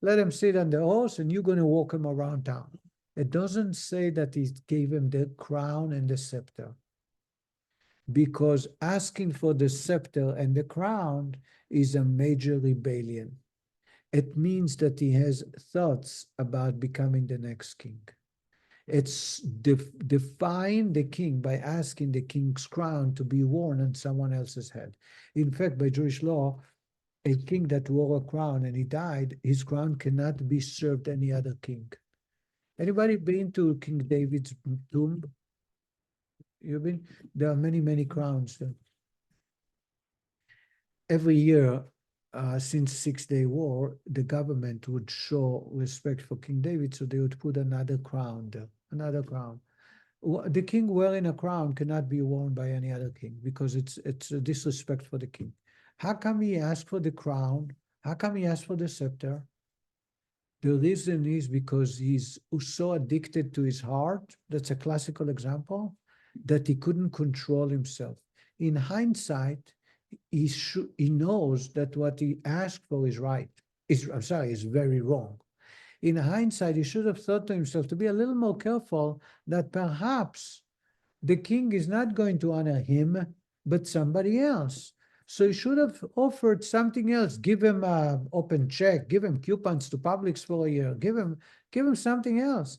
Let him sit on the horse, and you're going to walk him around town. It doesn't say that he gave him the crown and the scepter, because asking for the scepter and the crown is a major rebellion. It means that he has thoughts about becoming the next king. It's defying the king by asking the king's crown to be worn on someone else's head. In fact, by Jewish law, a king that wore a crown and he died, his crown cannot be served any other king. Anybody been to King David's tomb? You've been? There are many, many crowns there. Every year, since 6-Day War, the government would show respect for King David, so they would put another crown there, another crown. The king wearing a crown cannot be worn by any other king because it's a disrespect for the king. How come he asked for the crown? How come he asked for the scepter? The reason is because he's so addicted to his heart, that's a classical example, that he couldn't control himself. In hindsight, he knows that what he asked for is right. Is very wrong. In hindsight, he should have thought to himself to be a little more careful that perhaps the king is not going to honor him, but somebody else. So he should have offered something else. Give him an open check, give him coupons to Publix for a year, give him something else.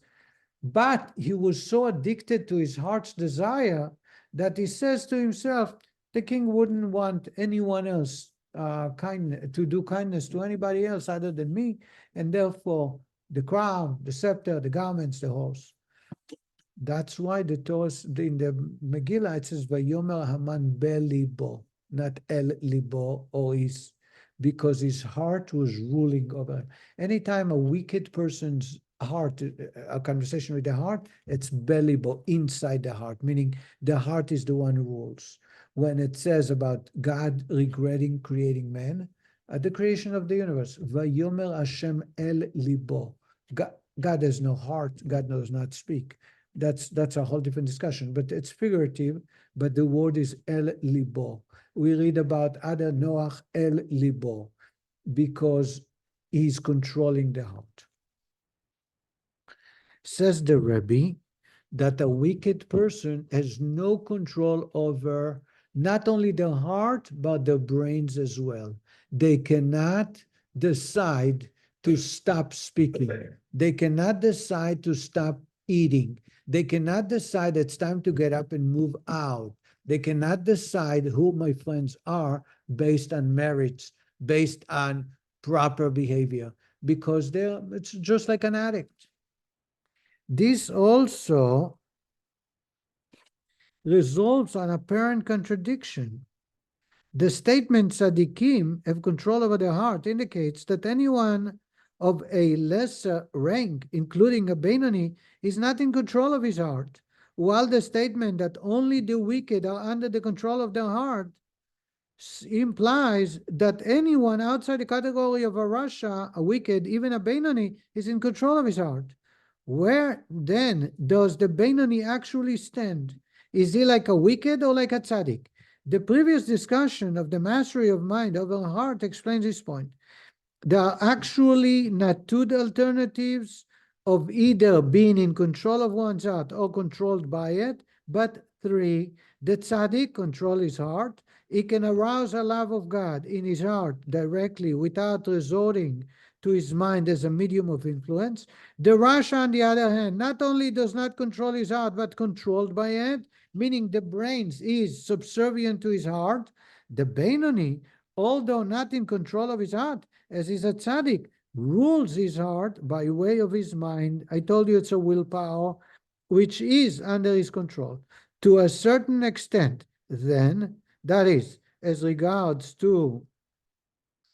But he was so addicted to his heart's desire that he says to himself, the king wouldn't want anyone else to do kindness to anybody else other than me, and therefore the crown, the scepter, the garments, the horse. That's why the Torah in the Megillah it says Vayomer Haman belibo, not el libo, or his, because his heart was ruling over him. Anytime a wicked person's heart, a conversation with the heart, it's belibo, inside the heart, meaning the heart is the one who rules. when it says about God regretting creating man at the creation of the universe. Vayomer Hashem el libo. God has no heart. God does not speak. That's a whole different discussion, but it's figurative. But the word is el libo. We read about Ada Noach el libo because he's controlling the heart. Says the Rebbe that a wicked person has no control over not only the heart, but the brains as well. They cannot decide to stop speaking. They cannot decide to stop eating. They cannot decide it's time to get up and move out. They cannot decide who my friends are based on merits, based on proper behavior, because it's just like an addict. This also results on apparent contradiction. The statement tzaddikim have control over their heart indicates that anyone of a lesser rank, including a Benoni, is not in control of his heart, while the statement that only the wicked are under the control of their heart implies that anyone outside the category of a Rasha, a wicked, even a Benoni, is in control of his heart. Where then does the Benoni actually stand? Is he like a wicked or like a tzaddik? The previous discussion of the mastery of mind over heart explains this point. There are actually not two alternatives of either being in control of one's heart or controlled by it, but three. The tzaddik controls his heart. He can arouse a love of God in his heart directly without resorting to his mind as a medium of influence. The Rasha, on the other hand, not only does not control his heart, but controlled by it, meaning the brains is subservient to his heart. The Benoni, although not in control of his heart, as is a tzaddik, rules his heart by way of his mind. I told you it's a willpower, which is under his control. To a certain extent, then, that is, as regards to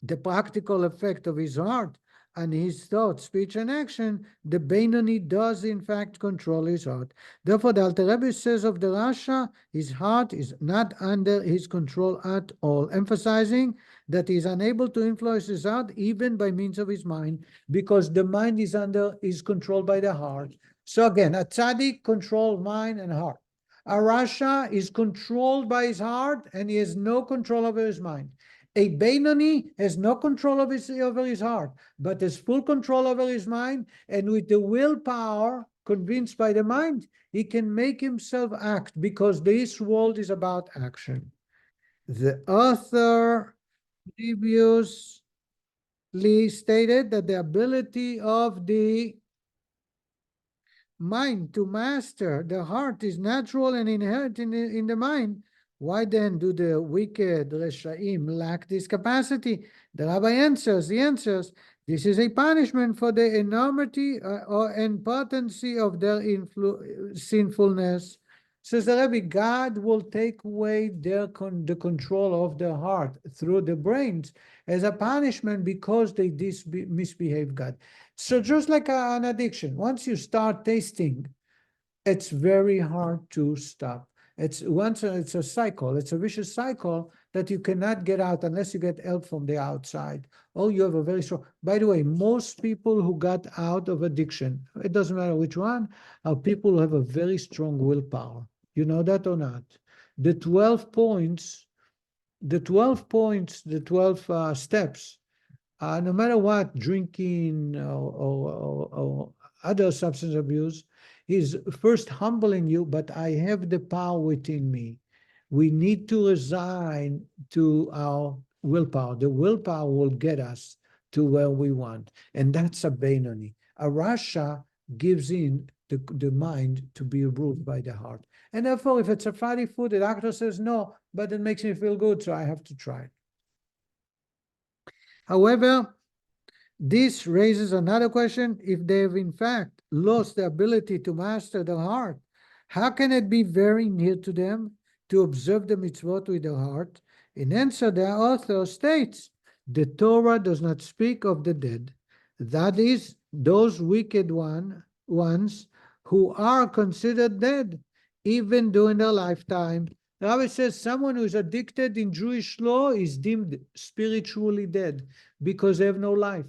the practical effect of his heart and his thought, speech, and action, the Benoni does in fact control his heart. Therefore, the Alter Rebbe says of the Rasha, his heart is not under his control at all, emphasizing that he is unable to influence his heart even by means of his mind, because the mind is controlled by the heart. So again, a tzaddik controls mind and heart. A Rasha is controlled by his heart and he has no control over his mind. A Benoni has no control over his heart, but has full control over his mind, and with the willpower, convinced by the mind, he can make himself act, because this world is about action. The author previously stated that the ability of the mind to master the heart is natural and inherent in the mind. Why then do the wicked Reshaim lack this capacity? The Rabbi answers, this is a punishment for the enormity and potency of their sinfulness. Says the Rabbi, God will take away the control of their heart through the brains as a punishment because they misbehave God. So just like an addiction, once you start tasting, it's very hard to stop. It's a cycle. It's a vicious cycle that you cannot get out unless you get help from the outside. Or you have a very strong. By the way, most people who got out of addiction, it doesn't matter which one, are people who have a very strong willpower. You know that or not? The 12 steps, no matter what, drinking or other substance abuse, is first humbling you, but I have the power within me. We need to resign to our willpower. The willpower will get us to where we want. And that's a Benoni. A Rasha gives in the mind to be ruled by the heart. And therefore, if it's a fatty food, the doctor says no, but it makes me feel good, so I have to try it. However, this raises another question. If they have in fact lost the ability to master the heart, how can it be very near to them to observe the mitzvot with the heart? In answer, the author states, the Torah does not speak of the dead. That is, those wicked ones who are considered dead, even during their lifetime, The rabbi says someone who is addicted in Jewish law is deemed spiritually dead because they have no life.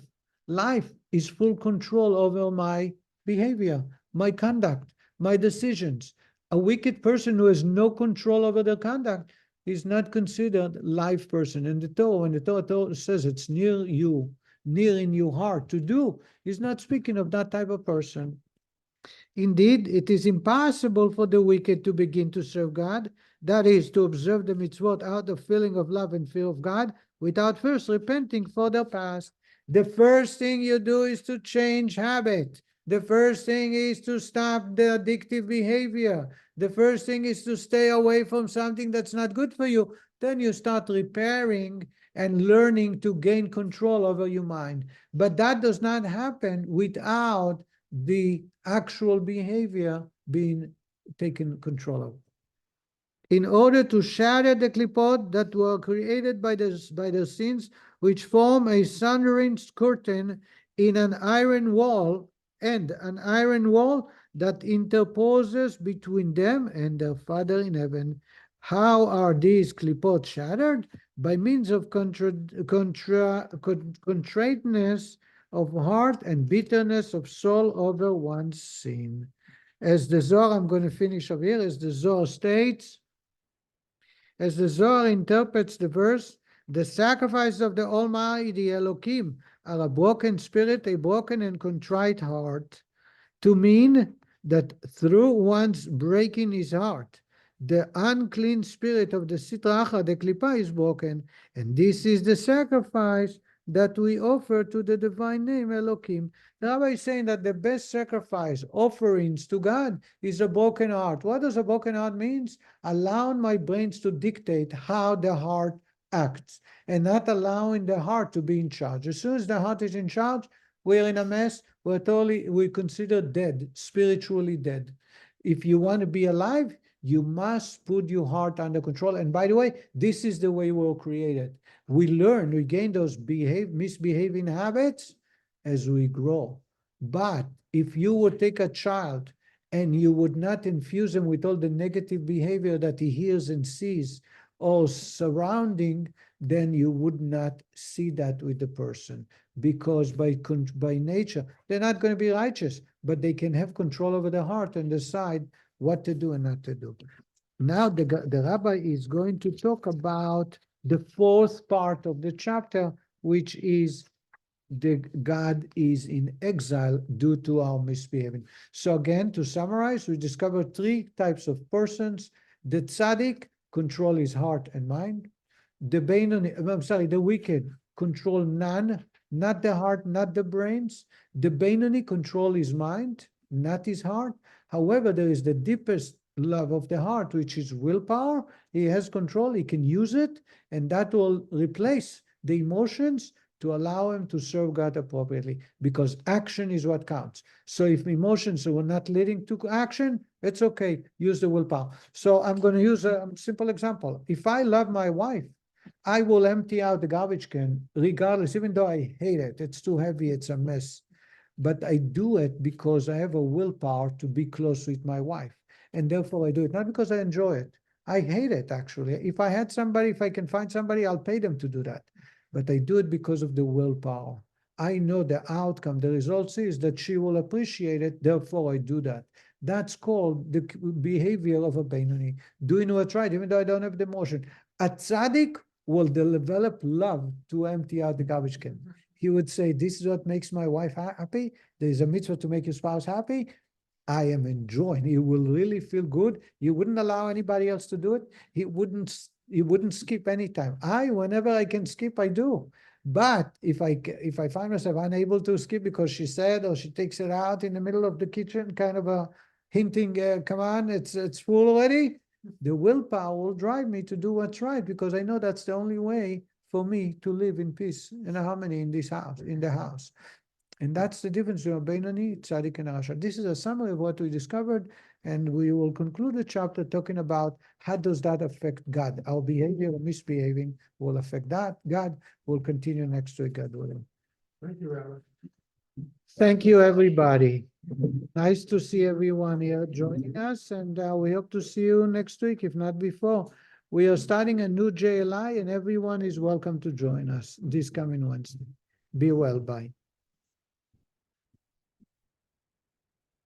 Life is full control over my behavior, my conduct, my decisions. A wicked person who has no control over their conduct is not considered life person. And the Torah, when the Torah says it's near you, near in your heart to do, is not speaking of that type of person. Indeed, it is impossible for the wicked to begin to serve God, that is, to observe the mitzvot out of feeling of love and fear of God, without first repenting for their past. The first thing you do is to change habit. The first thing is to stop the addictive behavior. The first thing is to stay away from something that's not good for you. Then you start repairing and learning to gain control over your mind. But that does not happen without the actual behavior being taken control of. In order to shatter the klipot that were created by the sins, which form a sundering curtain in an iron wall, and an iron wall that interposes between them and their Father in heaven. How are these klipot shattered? By means of contriteness of heart and bitterness of soul over one's sin. As the Zohar, I'm going to finish over here, as the Zohar states, as the Zohar interprets the verse, the sacrifice of the Almighty, the Elohim, are a broken spirit, a broken and contrite heart, to mean that through one's breaking his heart, the unclean spirit of the Sitra Achra, the Klippa, is broken, and this is the sacrifice that we offer to the divine name Elohim. The Rabbi is saying that the best sacrifice, offerings to God, is a broken heart. What does a broken heart mean? Allowing my brains to dictate how the heart acts, and not allowing the heart to be in charge. As soon as the heart is in charge, we're in a mess. We're considered dead, spiritually dead. If you want to be alive, you must put your heart under control. And by the way, this is the way we're created. We learn, we gain those misbehaving habits as we grow. But if you would take a child and you would not infuse him with all the negative behavior that he hears and sees or surrounding, then you would not see that with the person, because by nature they're not going to be righteous, but they can have control over their heart and decide what to do and not to do. Now the rabbi is going to talk about the fourth part of the chapter, which is the God is in exile due to our misbehaving. So again, to summarize, we discovered three types of persons. The tzaddik control his heart and mind. The wicked control none, not the heart, not the brains. The Beinoni control his mind, not his heart. However, there is the deepest love of the heart, which is willpower. He has control, he can use it, and that will replace the emotions to allow him to serve God appropriately, because action is what counts. So if emotions were not leading to action, it's okay, use the willpower. So I'm going to use a simple example. If I love my wife, I will empty out the garbage can regardless, even though I hate it. It's too heavy, it's a mess. But I do it because I have a willpower to be close with my wife. And therefore I do it, not because I enjoy it. I hate it, actually. If I can find somebody, I'll pay them to do that. But I do it because of the willpower. I know the outcome, the result is that she will appreciate it, therefore I do that. That's called the behavior of a Beinoni, doing what's right, even though I don't have the emotion. A tzaddik will develop love to empty out the garbage can. He would say, this is what makes my wife happy. There is a mitzvah to make your spouse happy. I am enjoying. He will really feel good. You wouldn't allow anybody else to do it. He wouldn't skip any time. Whenever I can skip, I do. But if I find myself unable to skip because she said, or she takes it out in the middle of the kitchen, kind of a hinting, come on, it's full already. The willpower will drive me to do what's right, because I know that's the only way for me to live in peace and harmony in the house. And that's the difference between Beinoni, Tzaddik, and Rasha. This is a summary of what we discovered, and we will conclude the chapter talking about how does that affect God. Our behavior or misbehaving will affect that. God will continue next week, God willing. Thank you, Rabbi. Thank you, everybody. Nice to see everyone here joining us, and we hope to see you next week, if not before. We are starting a new JLI, and everyone is welcome to join us this coming Wednesday. Be well, bye.